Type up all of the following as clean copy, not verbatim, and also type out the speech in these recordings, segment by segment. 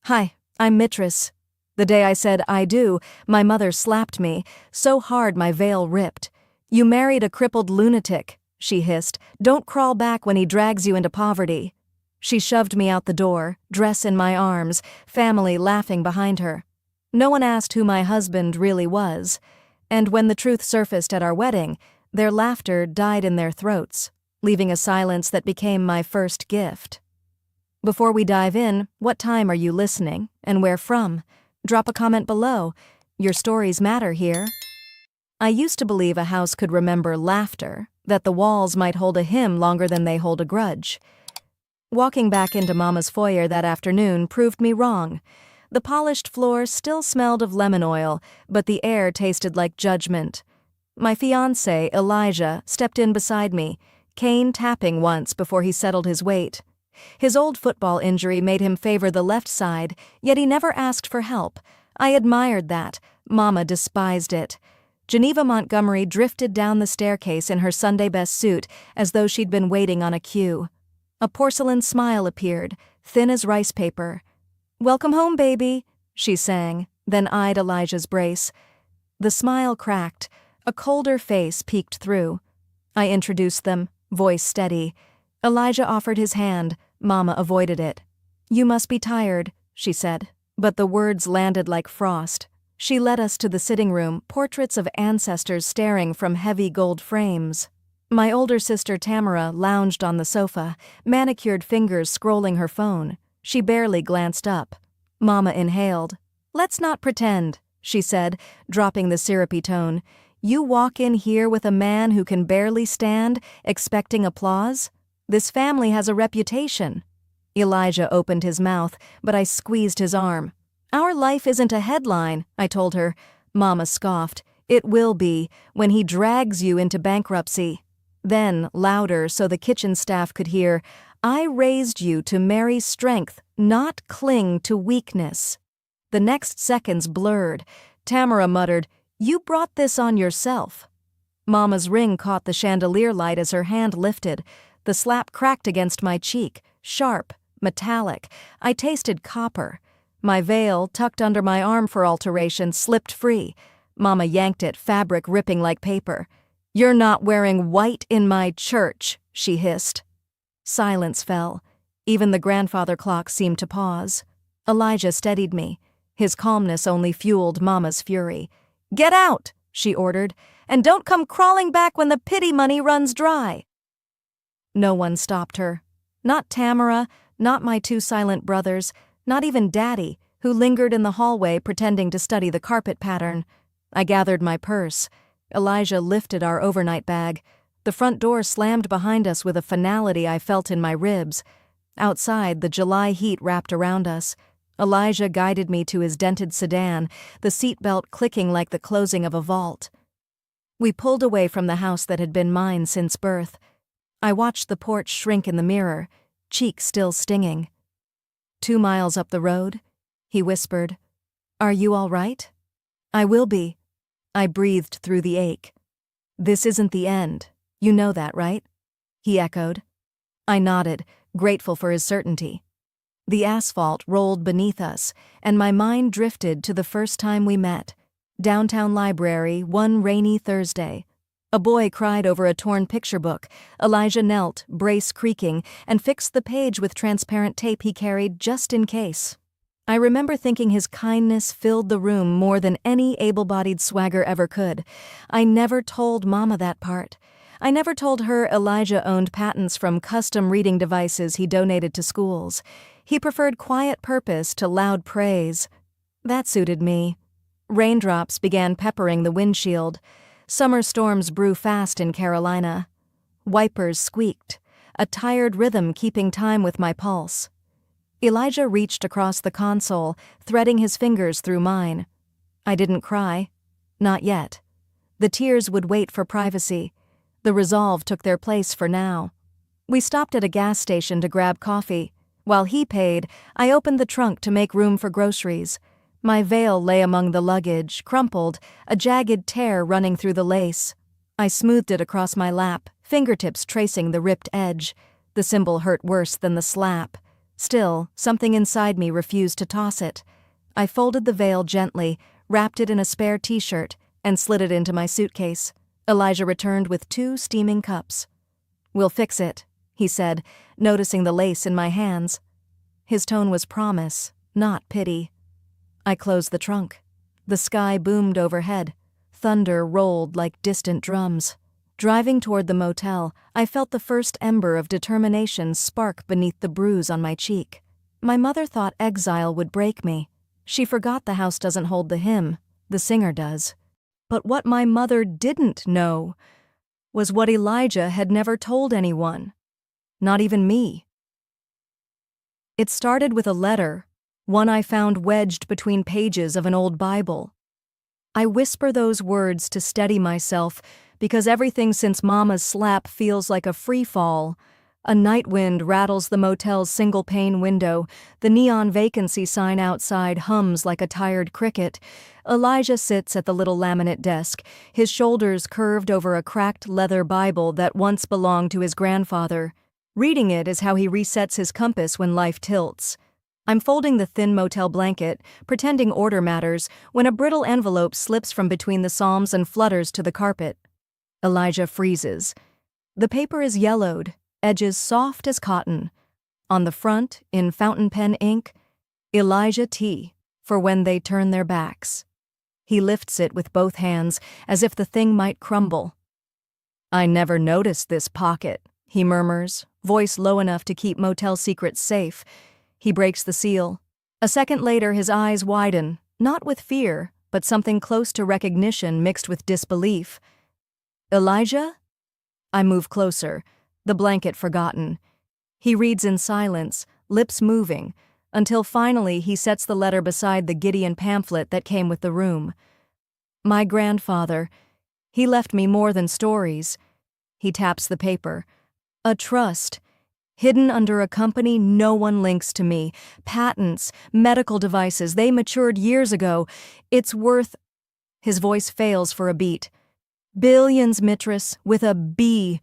Hi, I'm Mistress. The day I said I do, my mother slapped me, so hard my veil ripped. You married a crippled lunatic, she hissed. Don't crawl back when he drags you into poverty. She shoved me out the door, dress in my arms, family laughing behind her. No one asked who my husband really was, and when the truth surfaced at our wedding, their laughter died in their throats, leaving a silence that became my first gift. Before we dive in, what time are you listening, and where from? Drop a comment below. Your stories matter here. I used to believe a house could remember laughter, that the walls might hold a hymn longer than they hold a grudge. Walking back into Mama's foyer that afternoon proved me wrong. The polished floor still smelled of lemon oil, but the air tasted like judgment. My fiancé, Elijah, stepped in beside me, cane tapping once before he settled his weight. His old football injury made him favor the left side, yet he never asked for help. I admired that. Mama despised it. Geneva Montgomery drifted down the staircase in her Sunday best suit as though she'd been waiting on a cue. A porcelain smile appeared, thin as rice paper. "Welcome home, baby," she sang, then eyed Elijah's brace. The smile cracked. A colder face peeked through. I introduced them, voice steady. Elijah offered his hand. Mama avoided it. "You must be tired," she said, but the words landed like frost. She led us to the sitting room, portraits of ancestors staring from heavy gold frames. My older sister Tamara lounged on the sofa, manicured fingers scrolling her phone. She barely glanced up. Mama inhaled. "Let's not pretend," she said, dropping the syrupy tone. "You walk in here with a man who can barely stand, expecting applause? This family has a reputation." Elijah opened his mouth, but I squeezed his arm. "Our life isn't a headline," I told her. Mama scoffed. "It will be, when he drags you into bankruptcy." Then, louder so the kitchen staff could hear, "I raised you to marry strength, not cling to weakness." The next seconds blurred. Tamara muttered, "You brought this on yourself." Mama's ring caught the chandelier light as her hand lifted. The slap cracked against my cheek, sharp, metallic. I tasted copper. My veil, tucked under my arm for alteration, slipped free. Mama yanked it, fabric ripping like paper. "You're not wearing white in my church," she hissed. Silence fell. Even the grandfather clock seemed to pause. Elijah steadied me. His calmness only fueled Mama's fury. "Get out," she ordered, "and don't come crawling back when the pity money runs dry." No one stopped her. Not Tamara, not my two silent brothers, not even Daddy, who lingered in the hallway pretending to study the carpet pattern. I gathered my purse. Elijah lifted our overnight bag. The front door slammed behind us with a finality I felt in my ribs. Outside, the July heat wrapped around us. Elijah guided me to his dented sedan, the seatbelt clicking like the closing of a vault. We pulled away from the house that had been mine since birth. I watched the porch shrink in the mirror, cheek still stinging. 2 miles up the road, he whispered, "Are you all right?" "I will be." I breathed through the ache. "This isn't the end. You know that, right?" he echoed. I nodded, grateful for his certainty. The asphalt rolled beneath us, and my mind drifted to the first time we met. Downtown library, one rainy Thursday. A boy cried over a torn picture book. Elijah knelt, brace creaking, and fixed the page with transparent tape he carried just in case. I remember thinking his kindness filled the room more than any able-bodied swagger ever could. I never told Mama that part. I never told her Elijah owned patents from custom reading devices he donated to schools. He preferred quiet purpose to loud praise. That suited me. Raindrops began peppering the windshield. Summer storms brew fast in Carolina. Wipers squeaked, a tired rhythm keeping time with my pulse. Elijah reached across the console, threading his fingers through mine. I didn't cry. Not yet. The tears would wait for privacy. The resolve took their place for now. We stopped at a gas station to grab coffee. While he paid, I opened the trunk to make room for groceries. My veil lay among the luggage, crumpled, a jagged tear running through the lace. I smoothed it across my lap, fingertips tracing the ripped edge. The symbol hurt worse than the slap. Still, something inside me refused to toss it. I folded the veil gently, wrapped it in a spare t-shirt, and slid it into my suitcase. Elijah returned with 2 steaming cups. "We'll fix it," he said, noticing the lace in my hands. His tone was promise, not pity. I closed the trunk. The sky boomed overhead. Thunder rolled like distant drums. Driving toward the motel, I felt the first ember of determination spark beneath the bruise on my cheek. My mother thought exile would break me. She forgot the house doesn't hold the hymn, the singer does. But what my mother didn't know was what Elijah had never told anyone. Not even me. It started with a letter, one I found wedged between pages of an old Bible. I whisper those words to steady myself because everything since Mama's slap feels like a free fall. A night wind rattles the motel's single-pane window. The neon vacancy sign outside hums like a tired cricket. Elijah sits at the little laminate desk, his shoulders curved over a cracked leather Bible that once belonged to his grandfather. Reading it is how he resets his compass when life tilts. I'm folding the thin motel blanket, pretending order matters, when a brittle envelope slips from between the psalms and flutters to the carpet. Elijah freezes. The paper is yellowed, edges soft as cotton. On the front, in fountain pen ink, Elijah T. for when they turn their backs. He lifts it with both hands, as if the thing might crumble. "I never noticed this pocket," he murmurs, voice low enough to keep motel secrets safe. He breaks the seal. A second later, his eyes widen, not with fear, but something close to recognition mixed with disbelief. "Elijah?" I move closer, the blanket forgotten. He reads in silence, lips moving, until finally he sets the letter beside the Gideon pamphlet that came with the room. "My grandfather. He left me more than stories." He taps the paper. "A trust. Hidden under a company no one links to me. Patents, medical devices, they matured years ago. It's worth—" His voice fails for a beat. "Billions, Mistress, with a B."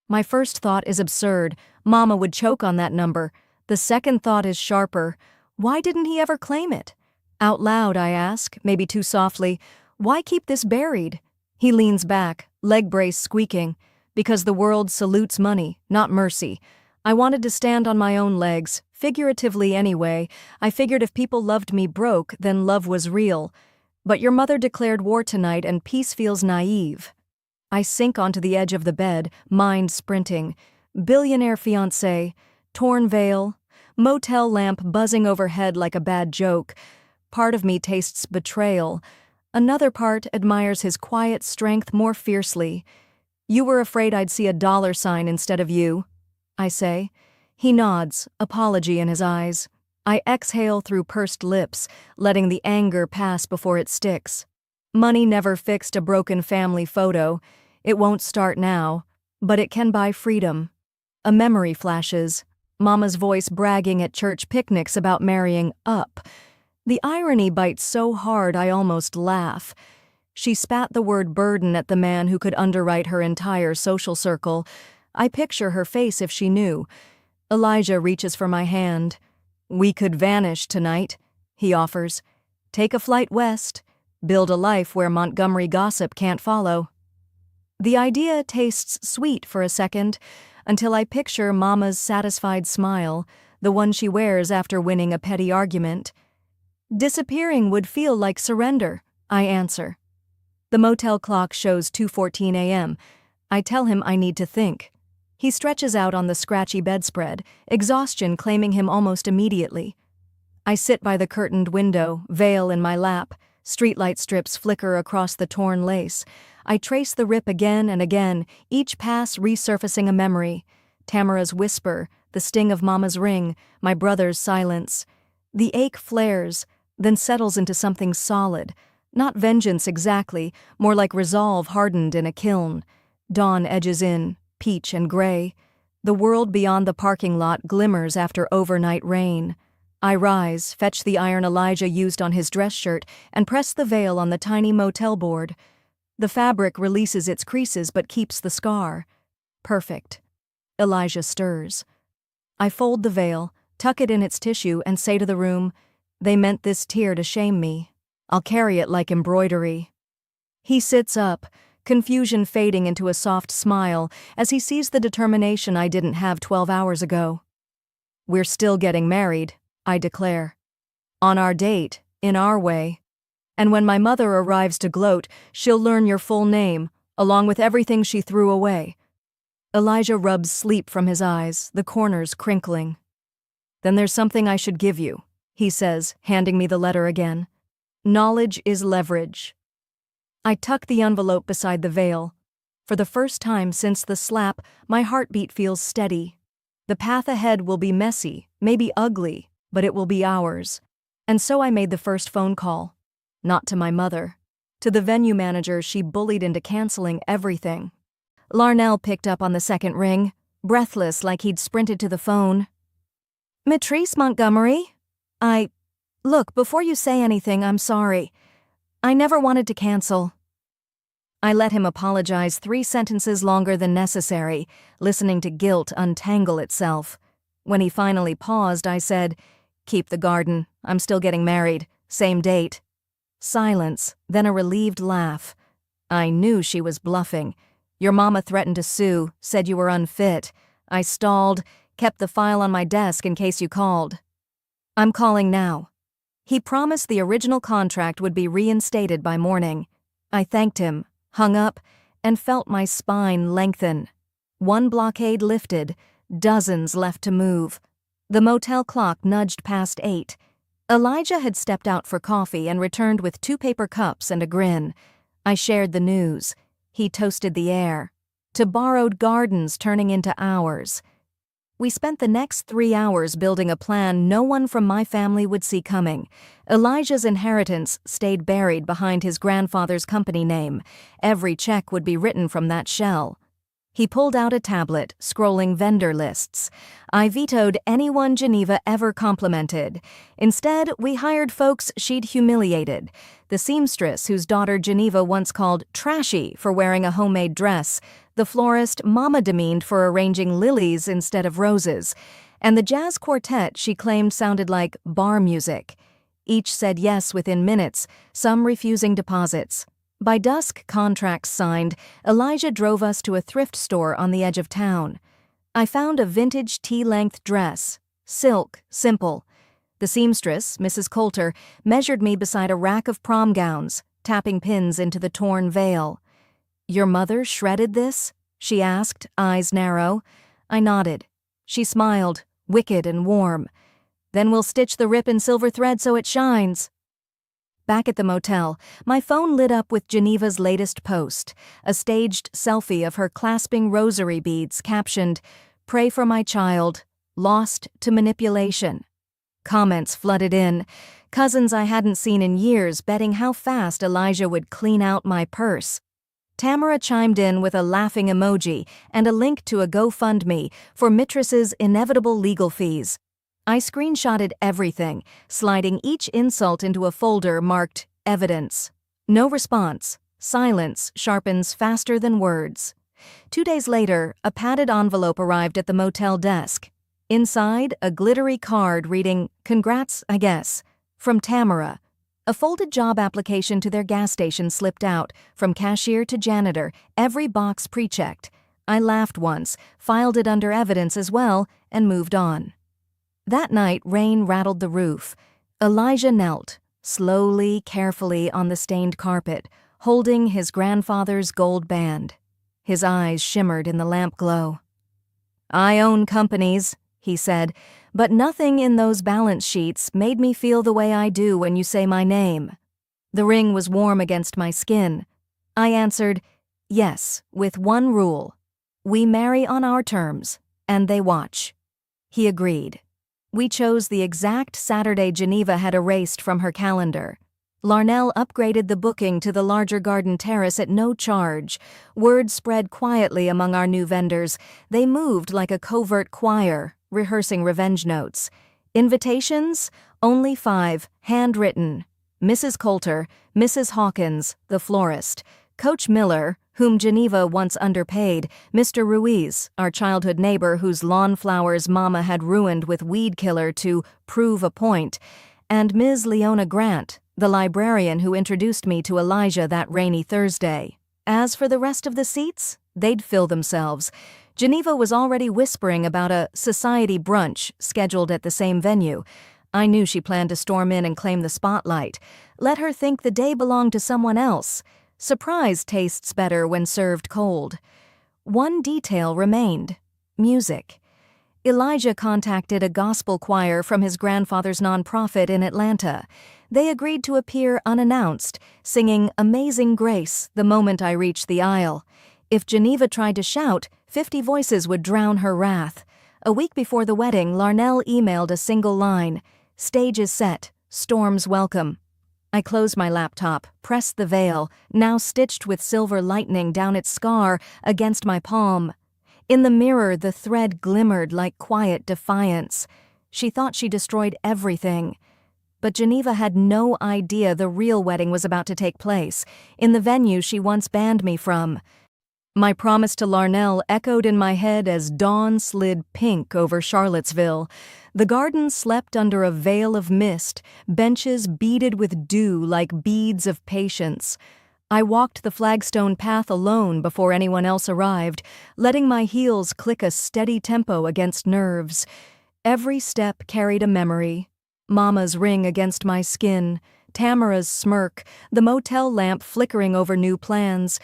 My first thought is absurd. Mama would choke on that number. The second thought is sharper. Why didn't he ever claim it? Out loud, I ask, maybe too softly, "Why keep this buried?" He leans back, leg brace squeaking. "Because the world salutes money, not mercy." I wanted to stand on my own legs, figuratively anyway. I figured if people loved me broke, then love was real. But your mother declared war tonight and peace feels naive. I sink onto the edge of the bed, mind sprinting. Billionaire fiancé, torn veil, motel lamp buzzing overhead like a bad joke. Part of me tastes betrayal. Another part admires his quiet strength more fiercely. "You were afraid I'd see a $sign instead of you," I say. He nods, apology in his eyes. I exhale through pursed lips, letting the anger pass before it sticks. Money never fixed a broken family photo. It won't start now, but it can buy freedom. A memory flashes. Mama's voice bragging at church picnics about marrying up. The irony bites so hard I almost laugh. She spat the word burden at the man who could underwrite her entire social circle. I picture her face if she knew. Elijah reaches for my hand. "We could vanish tonight," he offers. "Take a flight west. Build a life where Montgomery gossip can't follow." The idea tastes sweet for a second, until I picture Mama's satisfied smile, the one she wears after winning a petty argument. "Disappearing would feel like surrender," I answer. The motel clock shows 2:14 a.m. I tell him I need to think. He stretches out on the scratchy bedspread, exhaustion claiming him almost immediately. I sit by the curtained window, veil in my lap. Streetlight strips flicker across the torn lace. I trace the rip again and again, each pass resurfacing a memory. Tamara's whisper, the sting of Mama's ring, my brother's silence. The ache flares, then settles into something solid. Not vengeance exactly, more like resolve hardened in a kiln. Dawn edges in, peach and gray. The world beyond the parking lot glimmers after overnight rain. I rise, fetch the iron Elijah used on his dress shirt, and press the veil on the tiny motel board. The fabric releases its creases but keeps the scar. Perfect. Elijah stirs. I fold the veil, tuck it in its tissue, and say to the room, "They meant this tear to shame me. I'll carry it like embroidery." He sits up, confusion fading into a soft smile as he sees the determination I didn't have 12 hours ago. "We're still getting married," I declare. "On our date, in our way. And when my mother arrives to gloat, she'll learn your full name, along with everything she threw away." Elijah rubs sleep from his eyes, the corners crinkling. "Then there's something I should give you," he says, handing me the letter again. "Knowledge is leverage." I tuck the envelope beside the veil. For the first time since the slap, my heartbeat feels steady. The path ahead will be messy, maybe ugly, but it will be ours. And so I made the first phone call. Not to my mother. To the venue manager she bullied into canceling everything. Larnell picked up on the second ring, breathless like he'd sprinted to the phone. "Mitrice Montgomery? Look, before you say anything, I'm sorry. I never wanted to cancel." I let him apologize 3 sentences longer than necessary, listening to guilt untangle itself. When he finally paused, I said, "Keep the garden. I'm still getting married. Same date." Silence, then a relieved laugh. I knew she was bluffing. "Your mama threatened to sue, said you were unfit." I stalled, kept the file on my desk in case you called. "I'm calling now." He promised the original contract would be reinstated by morning. I thanked him, hung up, and felt my spine lengthen. 1 blockade lifted, dozens left to move. The motel clock nudged past 8. Elijah had stepped out for coffee and returned with 2 paper cups and a grin. I shared the news. He toasted the air. To borrowed gardens turning into ours. We spent the next 3 hours building a plan no one from my family would see coming. Elijah's inheritance stayed buried behind his grandfather's company name. Every check would be written from that shell. He pulled out a tablet, scrolling vendor lists. I vetoed anyone Geneva ever complimented. Instead, we hired folks she'd humiliated. The seamstress whose daughter Geneva once called trashy for wearing a homemade dress, the florist Mama demeaned for arranging lilies instead of roses, and the jazz quartet she claimed sounded like bar music. Each said yes within minutes, some refusing deposits. By dusk, contracts signed, Elijah drove us to a thrift store on the edge of town. I found a vintage tea-length dress. Silk, simple. The seamstress, Mrs. Coulter, measured me beside a rack of prom gowns, tapping pins into the torn veil. "Your mother shredded this?" she asked, eyes narrow. I nodded. She smiled, wicked and warm. "Then we'll stitch the rip in silver thread so it shines." Back at the motel, my phone lit up with Geneva's latest post, a staged selfie of her clasping rosary beads captioned, "Pray for my child, lost to manipulation." Comments flooded in, cousins I hadn't seen in years betting how fast Elijah would clean out my purse. Tamara chimed in with a laughing emoji and a link to a GoFundMe for Mitrice's inevitable legal fees. I screenshotted everything, sliding each insult into a folder marked evidence. No response. Silence sharpens faster than words. 2 days later, a padded envelope arrived at the motel desk. Inside, a glittery card reading, "Congrats, I guess," from Tamara. A folded job application to their gas station slipped out, from cashier to janitor, every box pre-checked. I laughed once, filed it under evidence as well, and moved on. That night, rain rattled the roof. Elijah knelt, slowly, carefully on the stained carpet, holding his grandfather's gold band. His eyes shimmered in the lamp glow. "I own companies," he said, "but nothing in those balance sheets made me feel the way I do when you say my name." The ring was warm against my skin. I answered, "Yes, with one rule. We marry on our terms, and they watch." He agreed. We chose the exact Saturday Geneva had erased from her calendar. Larnell upgraded the booking to the larger garden terrace at no charge. Word spread quietly among our new vendors. They moved like a covert choir, rehearsing revenge notes. Invitations? Only 5, handwritten. Mrs. Coulter, Mrs. Hawkins, the florist. Coach Miller, whom Geneva once underpaid, Mr. Ruiz, our childhood neighbor whose lawn flowers Mama had ruined with weed killer to prove a point, and Ms. Leona Grant, the librarian who introduced me to Elijah that rainy Thursday. As for the rest of the seats, they'd fill themselves. Geneva was already whispering about a society brunch scheduled at the same venue. I knew she planned to storm in and claim the spotlight. Let her think the day belonged to someone else. Surprise tastes better when served cold. One detail remained: music. Elijah contacted a gospel choir from his grandfather's nonprofit in Atlanta. They agreed to appear unannounced, singing Amazing Grace the moment I reached the aisle. If Geneva tried to shout, 50 voices would drown her wrath. A week before the wedding, Larnell emailed a single line: "Stage is set. Storm's welcome." I closed my laptop, pressed the veil, now stitched with silver lightning down its scar, against my palm. In the mirror, the thread glimmered like quiet defiance. She thought she destroyed everything. But Geneva had no idea the real wedding was about to take place, in the venue she once banned me from. My promise to Larnell echoed in my head as dawn slid pink over Charlottesville. The garden slept under a veil of mist, benches beaded with dew like beads of patience. I walked the flagstone path alone before anyone else arrived, letting my heels click a steady tempo against nerves. Every step carried a memory. Mama's ring against my skin, Tamara's smirk, the motel lamp flickering over new plans.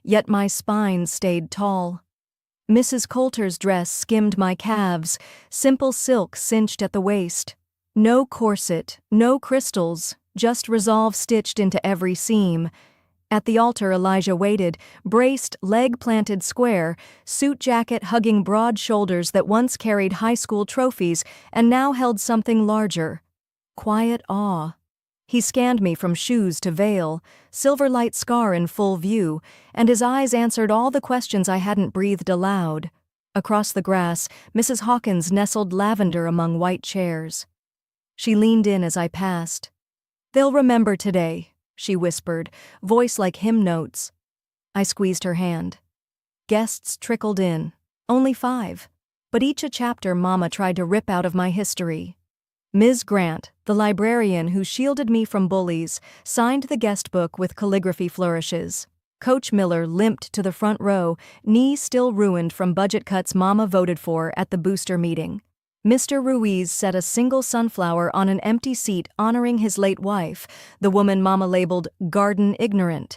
Yet my spine stayed tall. Mrs. Coulter's dress skimmed my calves, simple silk cinched at the waist. No corset, no crystals, just resolve stitched into every seam. At the altar Elijah waited, braced, leg planted square, suit jacket hugging broad shoulders that once carried high school trophies and now held something larger. Quiet awe. He scanned me from shoes to veil, silver light scar in full view, and his eyes answered all the questions I hadn't breathed aloud. Across the grass, Mrs. Hawkins nestled lavender among white chairs. She leaned in as I passed. "They'll remember today," she whispered, voice like hymn notes. I squeezed her hand. Guests trickled in, only 5, but each a chapter Mama tried to rip out of my history. Ms. Grant, the librarian who shielded me from bullies, signed the guest book with calligraphy flourishes. Coach Miller limped to the front row, knee still ruined from budget cuts Mama voted for at the booster meeting. Mr. Ruiz set a single sunflower on an empty seat honoring his late wife, the woman Mama labeled garden ignorant.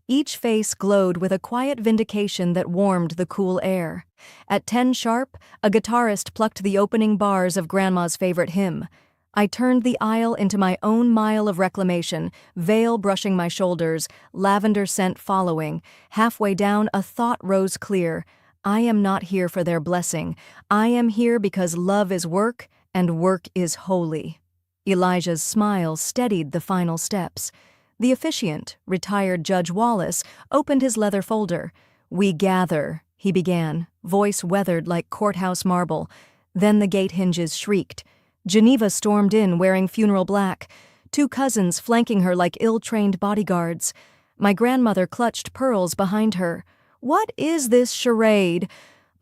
Each face glowed with a quiet vindication that warmed the cool air. At 10 sharp, a guitarist plucked the opening bars of Grandma's favorite hymn. I turned the aisle into my own mile of reclamation, veil brushing my shoulders, lavender scent following. Halfway down, a thought rose clear. I am not here for their blessing. I am here because love is work, and work is holy. Elijah's smile steadied the final steps. The officiant, retired Judge Wallace, opened his leather folder. "We gather," he began, voice weathered like courthouse marble. Then the gate hinges shrieked. Geneva stormed in wearing funeral black, 2 cousins flanking her like ill-trained bodyguards. My grandmother clutched pearls behind her. "What is this charade?"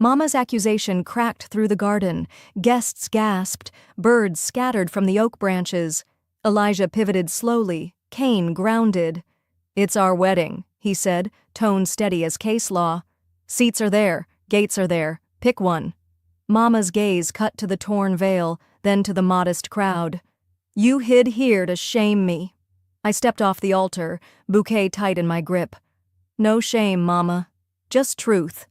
Mama's accusation cracked through the garden. Guests gasped. Birds scattered from the oak branches. Elijah pivoted slowly, cane grounded. "It's our wedding," he said, tone steady as case law. "Seats are there, gates are there, pick one." Mama's gaze cut to the torn veil, then to the modest crowd. "You hid here to shame me." I stepped off the altar, bouquet tight in my grip. "No shame, Mama, just truth."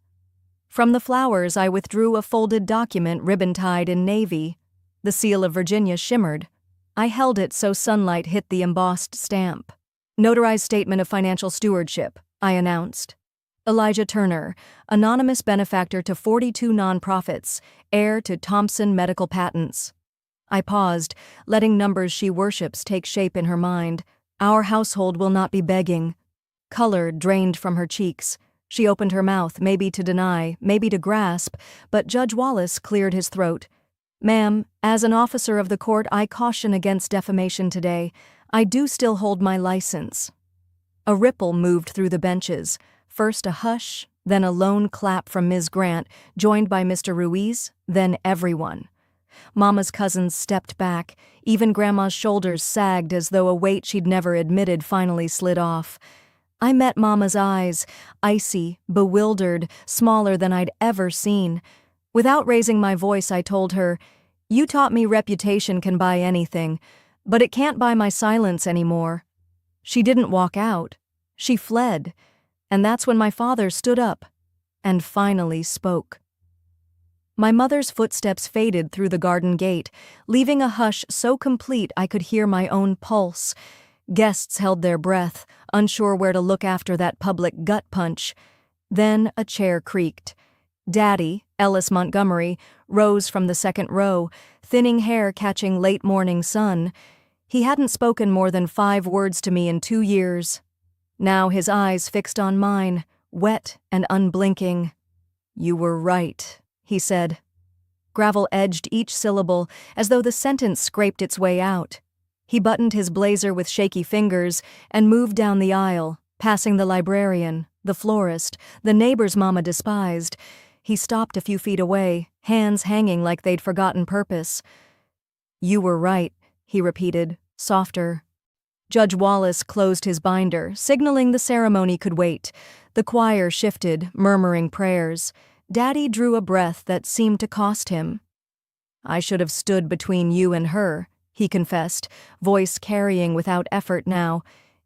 From the flowers I withdrew a folded document ribbon-tied in navy. The seal of Virginia shimmered. I held it so sunlight hit the embossed stamp. "Notarized statement of financial stewardship," I announced. Elijah Turner, anonymous benefactor to 42 nonprofits, heir to Thompson Medical Patents. I paused, letting numbers she worships take shape in her mind. "Our household will not be begging." Color drained from her cheeks. She opened her mouth, maybe to deny, maybe to grasp, but Judge Wallace cleared his throat. "Ma'am, as an officer of the court, I caution against defamation today. I do still hold my license." A ripple moved through the benches, first a hush, then a lone clap from Ms. Grant, joined by Mr. Ruiz, then everyone. Mama's cousins stepped back, even Grandma's shoulders sagged as though a weight she'd never admitted finally slid off. I met Mama's eyes, icy, bewildered, smaller than I'd ever seen. Without raising my voice, I told her, "You taught me reputation can buy anything, but it can't buy my silence anymore." She didn't walk out. She fled. And that's when my father stood up and finally spoke. My mother's footsteps faded through the garden gate, leaving a hush so complete I could hear my own pulse. Guests held their breath, unsure where to look after that public gut punch. Then a chair creaked. Daddy, Ellis Montgomery, rose from the second row, thinning hair catching late morning sun. He hadn't spoken more than 5 words to me in 2 years. Now his eyes fixed on mine, wet and unblinking. "You were right," he said. Gravel edged each syllable, as though the sentence scraped its way out. He buttoned his blazer with shaky fingers and moved down the aisle, passing the librarian, the florist, the neighbor's mama despised. He stopped a few feet away, hands hanging like they'd forgotten purpose. "You were right," he repeated, softer. Judge Wallace closed his binder, signaling the ceremony could wait. The choir shifted, murmuring prayers. Daddy drew a breath that seemed to cost him. "I should have stood between you and her," he confessed, voice carrying without effort now.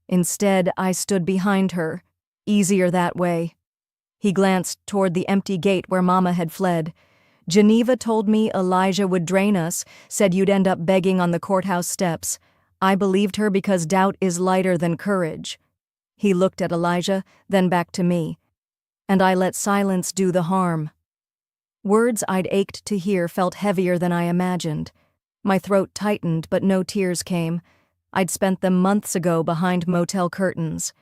"Instead, I stood behind her. Easier that way." He glanced toward the empty gate where Mama had fled. "Geneva told me Elijah would drain us, said you'd end up begging on the courthouse steps. I believed her because doubt is lighter than courage." He looked at Elijah, then back to me. "And I let silence do the harm." Words I'd ached to hear felt heavier than I imagined. My throat tightened, but no tears came. I'd spent them months ago behind motel curtains.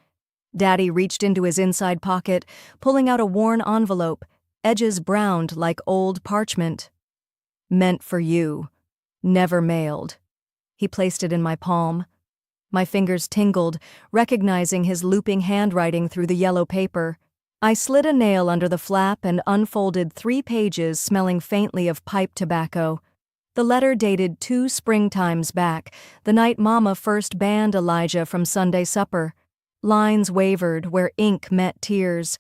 Daddy reached into his inside pocket, pulling out a worn envelope, edges browned like old parchment. "Meant for you. Never mailed." He placed it in my palm. My fingers tingled, recognizing his looping handwriting through the yellow paper. I slid a nail under the flap and unfolded 3 pages smelling faintly of pipe tobacco. The letter dated 2 springtimes back, the night Mama first banned Elijah from Sunday supper. Lines wavered where ink met tears.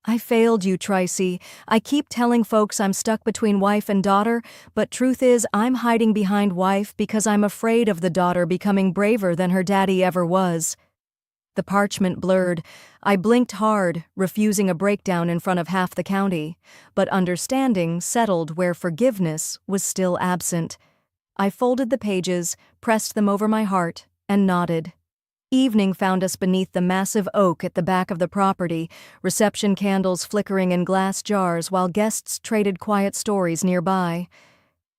"I failed you, Tracy. I keep telling folks I'm stuck between wife and daughter, but truth is I'm hiding behind wife because I'm afraid of the daughter becoming braver than her daddy ever was." The parchment blurred. I blinked hard, refusing a breakdown in front of half the county, but understanding settled where forgiveness was still absent. I folded the pages, pressed them over my heart, and nodded. Evening found us beneath the massive oak at the back of the property, reception candles flickering in glass jars while guests traded quiet stories nearby.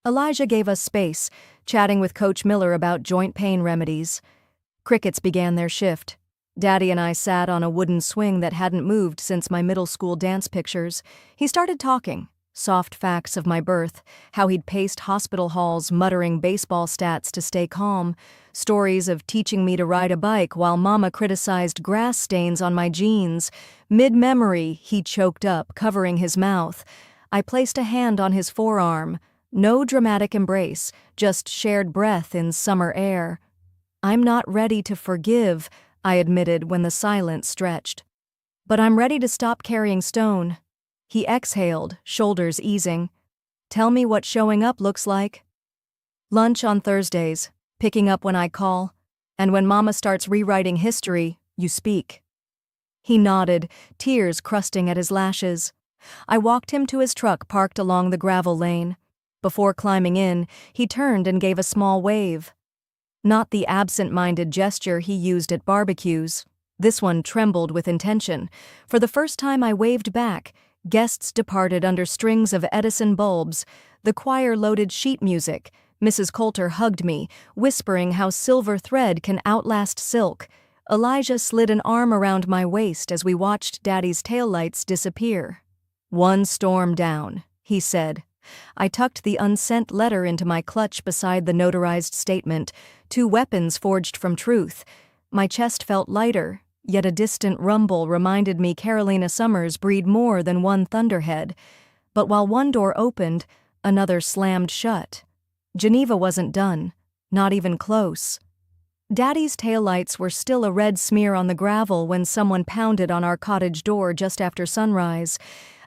Elijah gave us space, chatting with Coach Miller about joint pain remedies. Crickets began their shift. Daddy and I sat on a wooden swing that hadn't moved since my middle school dance pictures. He started talking. Soft facts of my birth, how he'd paced hospital halls muttering baseball stats to stay calm, stories of teaching me to ride a bike while Mama criticized grass stains on my jeans. Mid-memory, he choked up, covering his mouth. I placed a hand on his forearm. No dramatic embrace, just shared breath in summer air. "I'm not ready to forgive," I admitted when the silence stretched. "But I'm ready to stop carrying stone." He exhaled, shoulders easing. "Tell me what showing up looks like." "Lunch on Thursdays, picking up when I call, and when Mama starts rewriting history, you speak." He nodded, tears crusting at his lashes. I walked him to his truck parked along the gravel lane. Before climbing in, he turned and gave a small wave. Not the absent-minded gesture he used at barbecues. This one trembled with intention. For the first time I waved back. Guests departed under strings of Edison bulbs. The choir loaded sheet music. Mrs. Coulter hugged me, whispering how silver thread can outlast silk. Elijah slid an arm around my waist as we watched Daddy's taillights disappear. "One storm down," he said. I tucked the unsent letter into my clutch beside the notarized statement, 2 weapons forged from truth. My chest felt lighter, yet a distant rumble reminded me Carolina summers breed more than one thunderhead. But while one door opened, another slammed shut. Geneva wasn't done, not even close. Daddy's taillights were still a red smear on the gravel when someone pounded on our cottage door just after sunrise.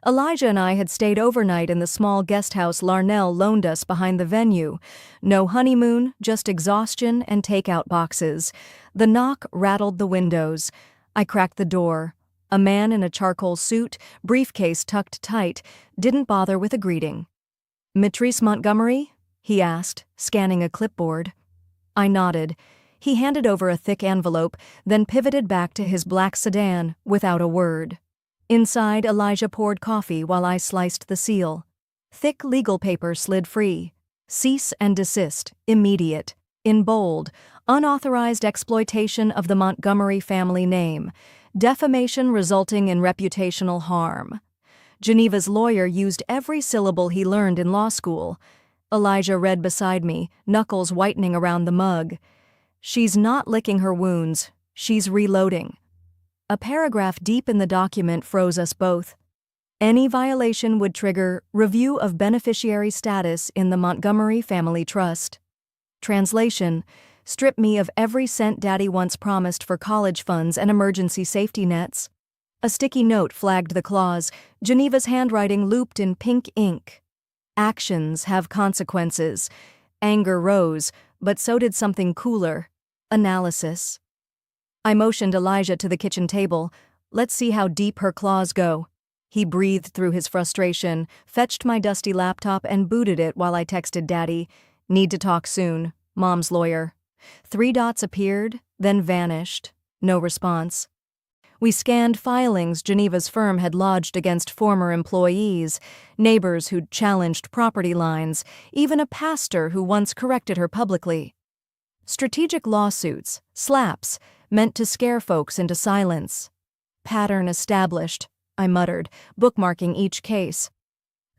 Elijah and I had stayed overnight in the small guest house Larnell loaned us behind the venue. No honeymoon, just exhaustion and takeout boxes. The knock rattled the windows. I cracked the door. A man in a charcoal suit, briefcase tucked tight, didn't bother with a greeting. "Mitrice Montgomery?" he asked, scanning a clipboard. I nodded. He handed over a thick envelope, then pivoted back to his black sedan without a word. Inside, Elijah poured coffee while I sliced the seal. Thick legal paper slid free. Cease and desist, immediate. In bold, unauthorized exploitation of the Montgomery family name. Defamation resulting in reputational harm. Geneva's lawyer used every syllable he learned in law school. Elijah read beside me, knuckles whitening around the mug. "She's not licking her wounds. She's reloading." A paragraph deep in the document froze us both. Any violation would trigger review of beneficiary status in the Montgomery Family Trust. Translation: strip me of every cent Daddy once promised for college funds and emergency safety nets. A sticky note flagged the clause, Geneva's handwriting looped in pink ink. Actions have consequences. Anger rose, but so did something cooler: analysis. I motioned Elijah to the kitchen table. "Let's see how deep her claws go." He breathed through his frustration, fetched my dusty laptop and booted it while I texted Daddy. "Need to talk soon. Mom's lawyer." 3 dots appeared, then vanished. No response. We scanned filings Geneva's firm had lodged against former employees, neighbors who'd challenged property lines, even a pastor who once corrected her publicly. Strategic lawsuits, slaps, meant to scare folks into silence. "Pattern established," I muttered, bookmarking each case.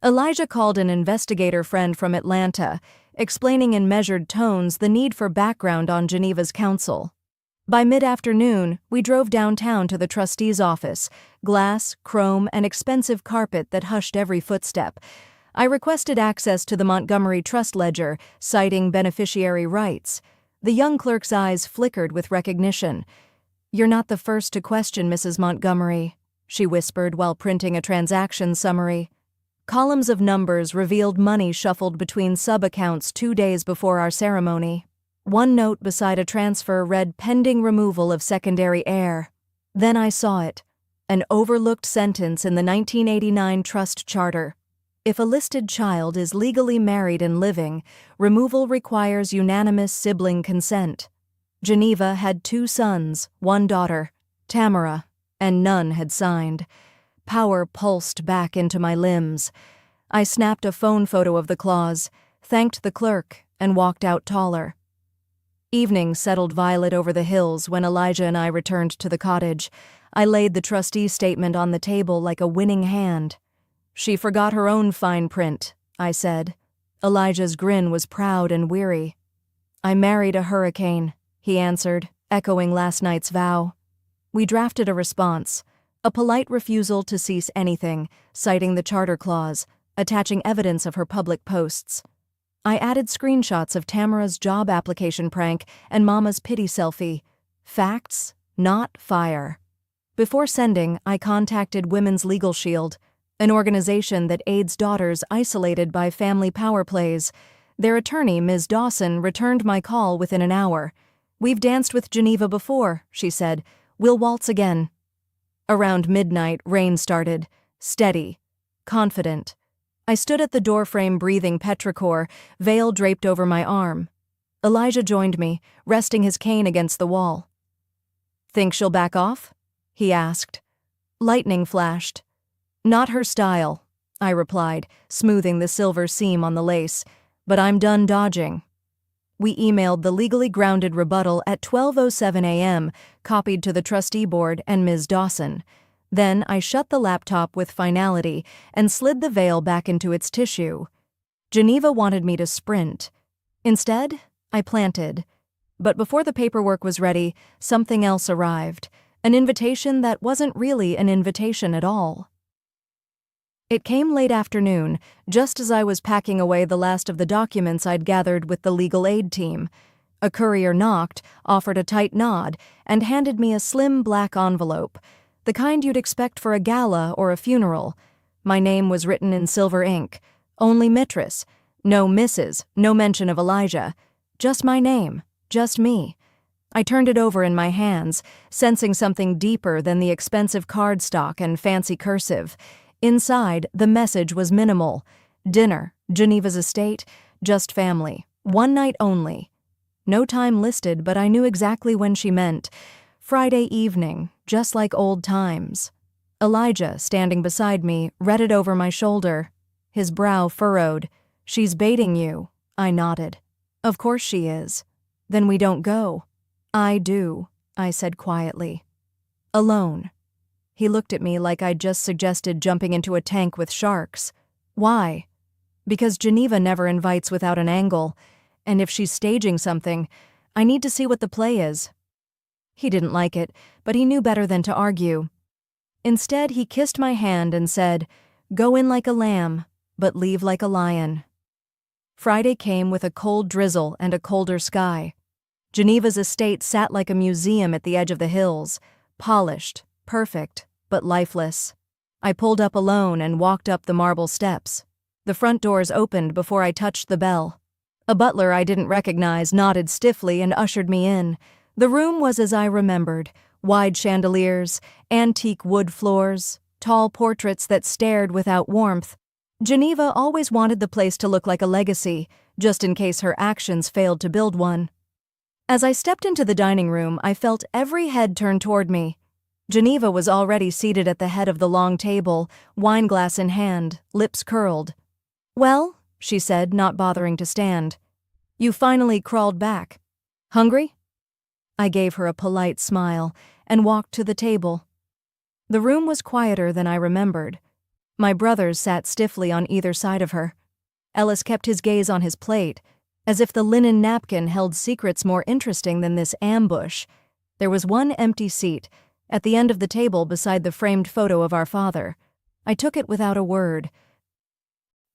Elijah called an investigator friend from Atlanta, explaining in measured tones the need for background on Geneva's counsel. By mid-afternoon, we drove downtown to the trustee's office, glass, chrome, and expensive carpet that hushed every footstep. I requested access to the Montgomery Trust ledger, citing beneficiary rights. The young clerk's eyes flickered with recognition. "You're not the first to question Mrs. Montgomery," she whispered while printing a transaction summary. Columns of numbers revealed money shuffled between sub-accounts 2 days before our ceremony. One note beside a transfer read pending removal of secondary heir. Then I saw it, an overlooked sentence in the 1989 trust charter. If a listed child is legally married and living, removal requires unanimous sibling consent. Geneva had 2 sons, 1 daughter, Tamara, and none had signed. Power pulsed back into my limbs. I snapped a phone photo of the clause, thanked the clerk, and walked out taller. Evening settled violet over the hills when Elijah and I returned to the cottage. I laid the trustee's statement on the table like a winning hand. "She forgot her own fine print," I said. Elijah's grin was proud and weary. "I married a hurricane," he answered, echoing last night's vow. We drafted a response, a polite refusal to cease anything, citing the charter clause, attaching evidence of her public posts. I added screenshots of Tamara's job application prank and Mama's pity selfie. Facts, not fire. Before sending, I contacted Women's Legal Shield, an organization that aids daughters isolated by family power plays. Their attorney, Ms. Dawson, returned my call within an hour. "We've danced with Geneva before," she said. "We'll waltz again." Around midnight, rain started, steady, confident. I stood at the doorframe breathing petrichor, veil draped over my arm. Elijah joined me, resting his cane against the wall. "Think she'll back off?" he asked. Lightning flashed. "Not her style," I replied, smoothing the silver seam on the lace. "But I'm done dodging." We emailed the legally grounded rebuttal at 12:07 a.m., copied to the trustee board and Ms. Dawson. Then I shut the laptop with finality and slid the veil back into its tissue. Geneva wanted me to sprint. Instead, I planted. But before the paperwork was ready, something else arrived. An invitation that wasn't really an invitation at all. It came late afternoon, just as I was packing away the last of the documents I'd gathered with the legal aid team. A courier knocked, offered a tight nod, and handed me a slim black envelope, the kind you'd expect for a gala or a funeral. My name was written in silver ink. Only Mistress. No Mrs., no mention of Elijah. Just my name. Just me. I turned it over in my hands, sensing something deeper than the expensive cardstock and fancy cursive. Inside, the message was minimal. Dinner, Geneva's estate, just family. One night only. No time listed, but I knew exactly when she meant. Friday evening, just like old times. Elijah, standing beside me, read it over my shoulder. His brow furrowed. "She's baiting you." I nodded. "Of course she is." "Then we don't go." "I do," I said quietly. "Alone." He looked at me like I'd just suggested jumping into a tank with sharks. "Why?" "Because Geneva never invites without an angle, and if she's staging something, I need to see what the play is." He didn't like it, but he knew better than to argue. Instead, he kissed my hand and said, "Go in like a lamb, but leave like a lion." Friday came with a cold drizzle and a colder sky. Geneva's estate sat like a museum at the edge of the hills, polished, perfect, but lifeless. I pulled up alone and walked up the marble steps. The front doors opened before I touched the bell. A butler I didn't recognize nodded stiffly and ushered me in. The room was as I remembered: wide chandeliers, antique wood floors, tall portraits that stared without warmth. Geneva always wanted the place to look like a legacy, just in case her actions failed to build one. As I stepped into the dining room, I felt every head turn toward me. Geneva was already seated at the head of the long table, wineglass in hand, lips curled. "Well," she said, not bothering to stand. "You finally crawled back. Hungry?" I gave her a polite smile and walked to the table. The room was quieter than I remembered. My brothers sat stiffly on either side of her. Ellis kept his gaze on his plate, as if the linen napkin held secrets more interesting than this ambush. There was one empty seat, at the end of the table beside the framed photo of our father. I took it without a word.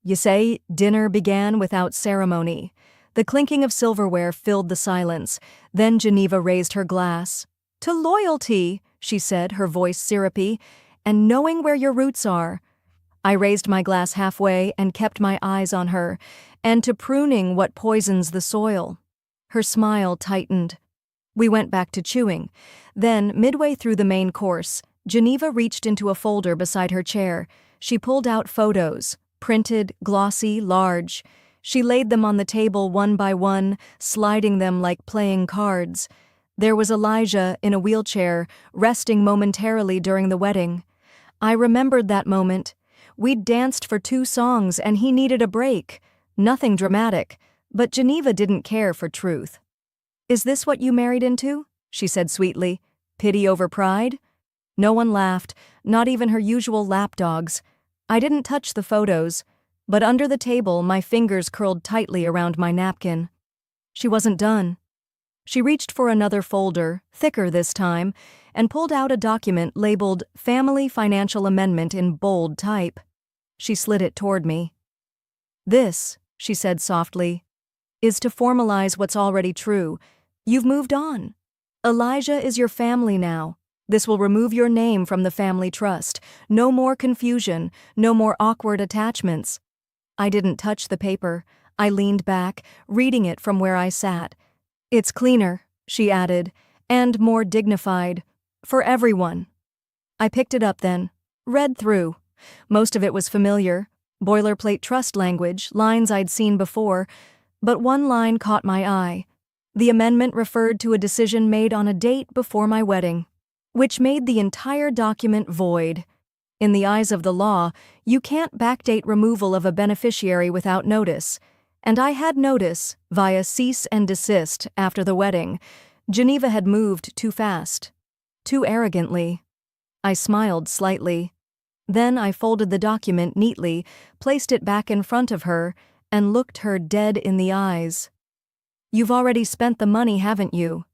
You say dinner began without ceremony. The clinking of silverware filled the silence. Then Geneva raised her glass. "To loyalty," she said, her voice syrupy, "and knowing where your roots are." I raised my glass halfway and kept my eyes on her, "and to pruning what poisons the soil." Her smile tightened. We went back to chewing. Then, midway through the main course, Geneva reached into a folder beside her chair. She pulled out photos, printed, glossy, large. She laid them on the table one by one, sliding them like playing cards. There was Elijah in a wheelchair, resting momentarily during the wedding. I remembered that moment. We'd danced for 2 songs and he needed a break. Nothing dramatic, but Geneva didn't care for truth. "Is this what you married into?" she said sweetly. "Pity over pride?" No one laughed, not even her usual lapdogs. I didn't touch the photos, but under the table my fingers curled tightly around my napkin. She wasn't done. She reached for another folder, thicker this time, and pulled out a document labeled Family Financial Amendment in bold type. She slid it toward me. "This," she said softly, "is to formalize what's already true. You've moved on. Elijah is your family now. This will remove your name from the family trust. No more confusion, no more awkward attachments." I didn't touch the paper. I leaned back, reading it from where I sat. "It's cleaner," she added, "and more dignified. For everyone." I picked it up then, read through. Most of it was familiar, boilerplate trust language, lines I'd seen before, but one line caught my eye. The amendment referred to a decision made on a date before my wedding, which made the entire document void. In the eyes of the law, you can't backdate removal of a beneficiary without notice, and I had notice via cease and desist after the wedding. Geneva had moved too fast, too arrogantly. I smiled slightly. Then I folded the document neatly, placed it back in front of her, and looked her dead in the eyes. "You've already spent the money, haven't you?"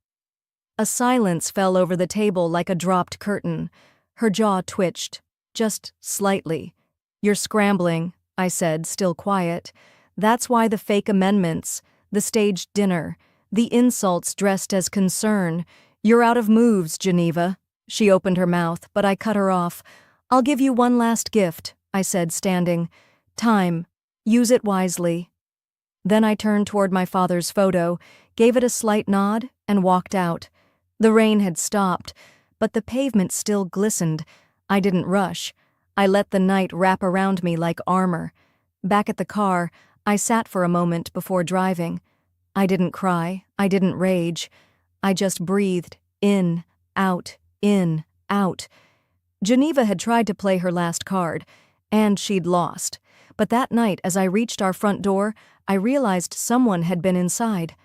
A silence fell over the table like a dropped curtain. Her jaw twitched, just slightly. "You're scrambling," I said, still quiet. "That's why the fake amendments, the staged dinner, the insults dressed as concern. You're out of moves, Geneva." She opened her mouth, but I cut her off. "I'll give you one last gift," I said, standing. "Time. Use it wisely." Then I turned toward my father's photo, gave it a slight nod, and walked out. The rain had stopped, but the pavement still glistened. I didn't rush. I let the night wrap around me like armor. Back at the car, I sat for a moment before driving. I didn't cry. I didn't rage. I just breathed, in, out, in, out. Geneva had tried to play her last card, and she'd lost. But that night, as I reached our front door, I realized someone had been inside.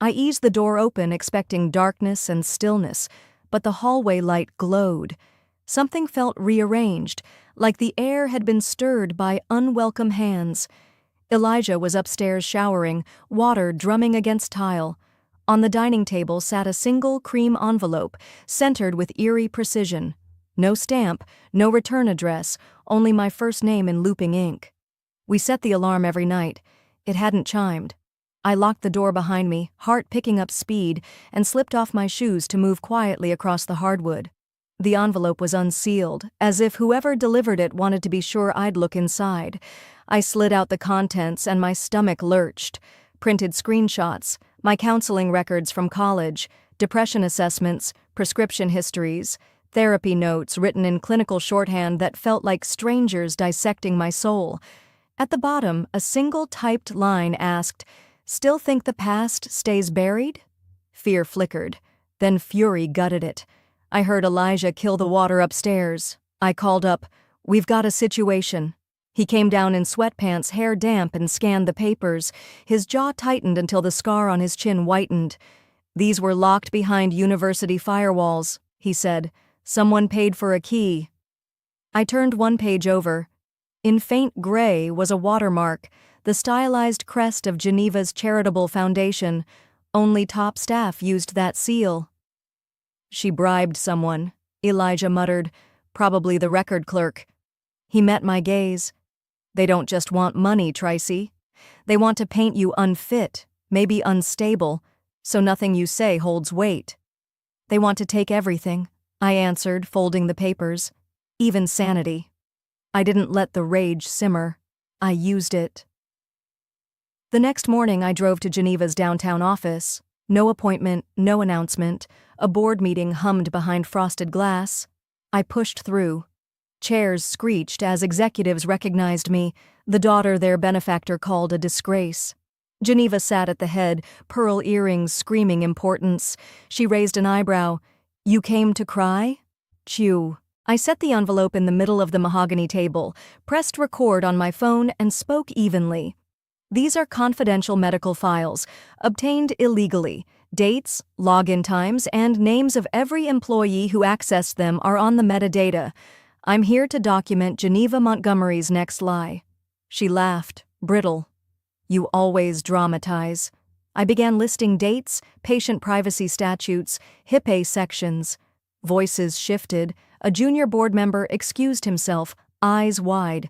I eased the door open, expecting darkness and stillness, but the hallway light glowed. Something felt rearranged, like the air had been stirred by unwelcome hands. Elijah was upstairs showering, water drumming against tile. On the dining table sat a single cream envelope, centered with eerie precision. No stamp, no return address, only my first name in looping ink. We set the alarm every night. It hadn't chimed. I locked the door behind me, heart picking up speed, and slipped off my shoes to move quietly across the hardwood. The envelope was unsealed, as if whoever delivered it wanted to be sure I'd look inside. I slid out the contents and my stomach lurched. Printed screenshots, my counseling records from college, depression assessments, prescription histories, therapy notes written in clinical shorthand that felt like strangers dissecting my soul. At the bottom, a single typed line asked, "Still think the past stays buried?" Fear flickered. Then fury gutted it. I heard Elijah kill the water upstairs. I called up, "We've got a situation." He came down in sweatpants, hair damp, and scanned the papers. His jaw tightened until the scar on his chin whitened. "These were locked behind university firewalls," he said. "Someone paid for a key." I turned one page over. In faint gray was a watermark, the stylized crest of Geneva's charitable foundation. Only top staff used that seal. "She bribed someone," Elijah muttered, "probably the record clerk." He met my gaze. "They don't just want money, Tracy. They want to paint you unfit, maybe unstable, so nothing you say holds weight." "They want to take everything," I answered, folding the papers. "Even sanity." I didn't let the rage simmer. I used it. The next morning I drove to Geneva's downtown office. No appointment, no announcement. A board meeting hummed behind frosted glass. I pushed through. Chairs screeched as executives recognized me, the daughter their benefactor called a disgrace. Geneva sat at the head, pearl earrings screaming importance. She raised an eyebrow. "You came to cry?" "Chew." I set the envelope in the middle of the mahogany table, pressed record on my phone, and spoke evenly. "These are confidential medical files, obtained illegally. Dates, login times, and names of every employee who accessed them are on the metadata. I'm here to document Geneva Montgomery's next lie." She laughed, brittle. "You always dramatize." I began listing dates, patient privacy statutes, HIPAA sections. Voices shifted. A junior board member excused himself, eyes wide.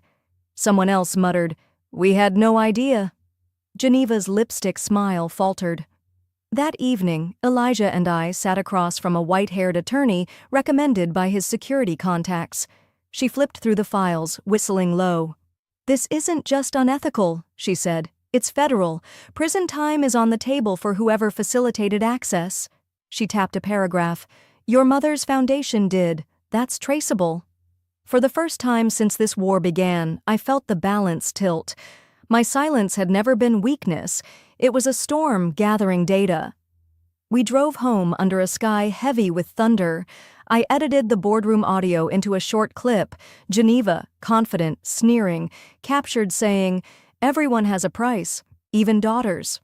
Someone else muttered, "We had no idea." Geneva's lipstick smile faltered. That evening, Elijah and I sat across from a white-haired attorney recommended by his security contacts. She flipped through the files, whistling low. "This isn't just unethical," she said. "It's federal. Prison time is on the table for whoever facilitated access." She tapped a paragraph. "Your mother's foundation did. That's traceable." For the first time since this war began, I felt the balance tilt. My silence had never been weakness. It was a storm gathering data. We drove home under a sky heavy with thunder. I edited the boardroom audio into a short clip. Geneva, confident, sneering, captured saying, "Everyone has a price, even daughters."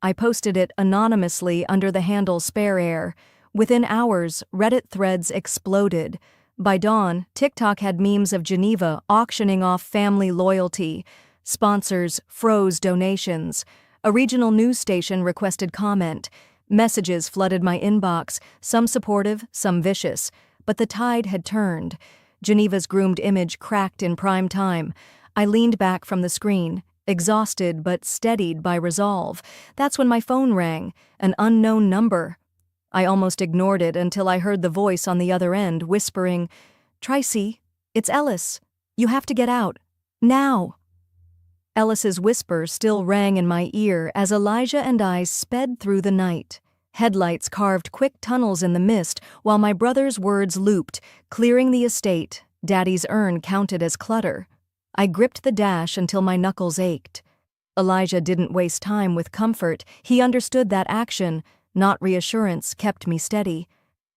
I posted it anonymously under the handle Spare Air. Within hours, Reddit threads exploded. By dawn, TikTok had memes of Geneva auctioning off family loyalty. Sponsors froze donations. A regional news station requested comment. Messages flooded my inbox, some supportive, some vicious, but the tide had turned. Geneva's groomed image cracked in prime time. I leaned back from the screen, exhausted but steadied by resolve. That's when my phone rang, an unknown number. I almost ignored it until I heard the voice on the other end whispering, "Tracy, it's Ellis. You have to get out. Now." Ellis's whisper still rang in my ear as Elijah and I sped through the night. Headlights carved quick tunnels in the mist while my brother's words looped, clearing the estate. Daddy's urn counted as clutter. I gripped the dash until my knuckles ached. Elijah didn't waste time with comfort. He understood that action, not reassurance, kept me steady.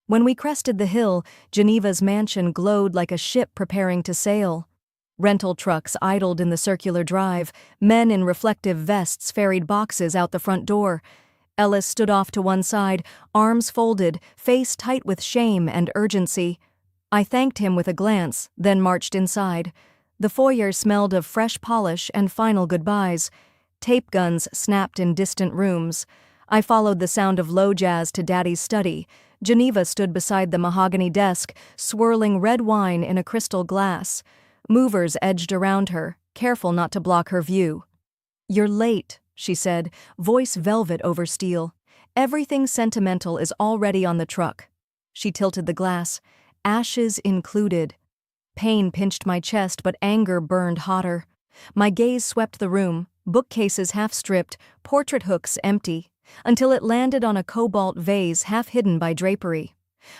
When we crested the hill, Geneva's mansion glowed like a ship preparing to sail. Rental trucks idled in the circular drive. Men in reflective vests ferried boxes out the front door. Ellis stood off to one side, arms folded, face tight with shame and urgency. I thanked him with a glance, then marched inside. The foyer smelled of fresh polish and final goodbyes. Tape guns snapped in distant rooms. I followed the sound of low jazz to Daddy's study. Geneva stood beside the mahogany desk, swirling red wine in a crystal glass. Movers edged around her, careful not to block her view. "You're late," she said, voice velvet over steel. "Everything sentimental is already on the truck." She tilted the glass. Ashes included. Pain pinched my chest, but anger burned hotter. My gaze swept the room, bookcases half-stripped, portrait hooks empty, until it landed on a cobalt vase half-hidden by drapery.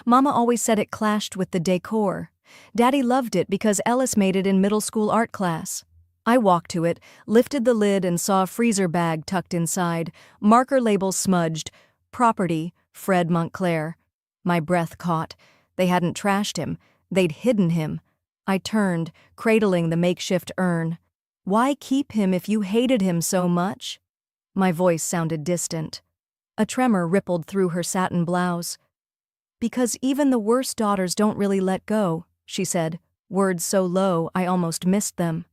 Mama always said it clashed with the decor. Daddy loved it because Ellis made it in middle school art class. I walked to it, lifted the lid and saw a freezer bag tucked inside, marker labels smudged, "Property, Fred Montclair." My breath caught. They hadn't trashed him. They'd hidden him. I turned, cradling the makeshift urn. "Why keep him if you hated him so much?" My voice sounded distant. A tremor rippled through her satin blouse. "Because even the worst daughters don't really let go," she said, words so low I almost missed them.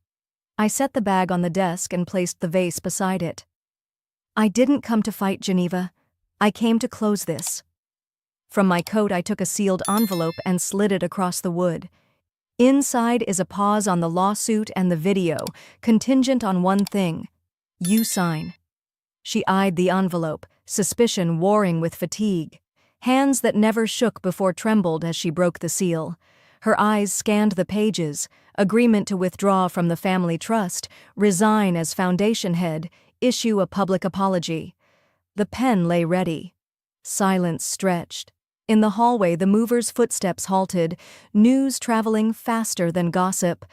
I set the bag on the desk and placed the vase beside it. "I didn't come to fight, Geneva. I came to close this." From my coat I took a sealed envelope and slid it across the wood. Inside is a pause on the lawsuit and the video, contingent on one thing. You sign. She eyed the envelope, suspicion warring with fatigue. Hands that never shook before trembled as she broke the seal. Her eyes scanned the pages, agreement to withdraw from the family trust, resign as foundation head, issue a public apology. The pen lay ready. Silence stretched. In the hallway the movers' footsteps halted, news traveling faster than gossip.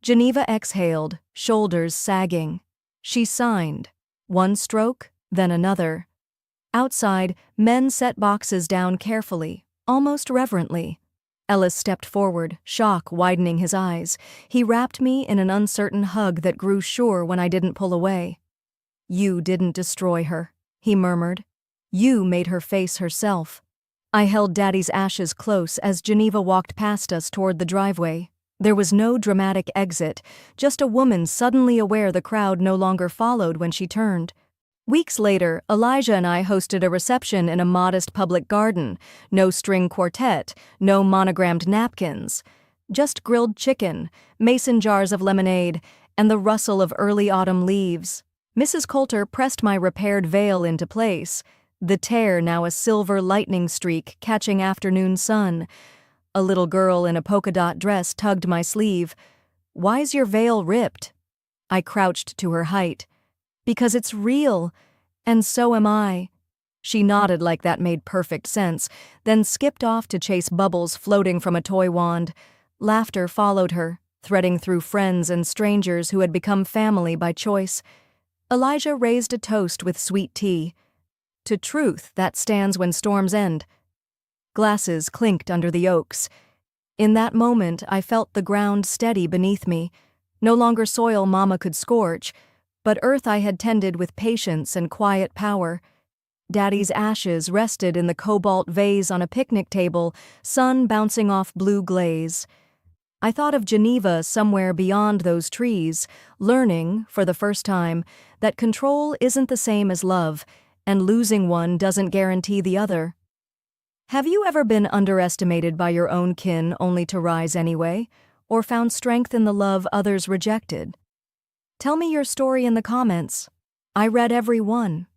Geneva exhaled, shoulders sagging. She signed. One stroke, then another. Outside, men set boxes down carefully, almost reverently. Ellis stepped forward, shock widening his eyes. He wrapped me in an uncertain hug that grew sure when I didn't pull away. "You didn't destroy her," he murmured. "You made her face herself." I held Daddy's ashes close as Geneva walked past us toward the driveway. There was no dramatic exit, just a woman suddenly aware the crowd no longer followed when she turned. Weeks later, Elijah and I hosted a reception in a modest public garden. No string quartet, no monogrammed napkins. Just grilled chicken, mason jars of lemonade, and the rustle of early autumn leaves. Mrs. Coulter pressed my repaired veil into place, the tear now a silver lightning streak catching afternoon sun. A little girl in a polka dot dress tugged my sleeve. "Why's your veil ripped?" I crouched to her height. "Because it's real, and so am I." She nodded like that made perfect sense, then skipped off to chase bubbles floating from a toy wand. Laughter followed her, threading through friends and strangers who had become family by choice. Elijah raised a toast with sweet tea. "To truth that stands when storms end." Glasses clinked under the oaks. In that moment I felt the ground steady beneath me. No longer soil Mama could scorch, but earth I had tended with patience and quiet power. Daddy's ashes rested in the cobalt vase on a picnic table, sun bouncing off blue glaze. I thought of Geneva somewhere beyond those trees, learning, for the first time, that control isn't the same as love, and losing one doesn't guarantee the other. Have you ever been underestimated by your own kin only to rise anyway, or found strength in the love others rejected? Tell me your story in the comments. I read every one.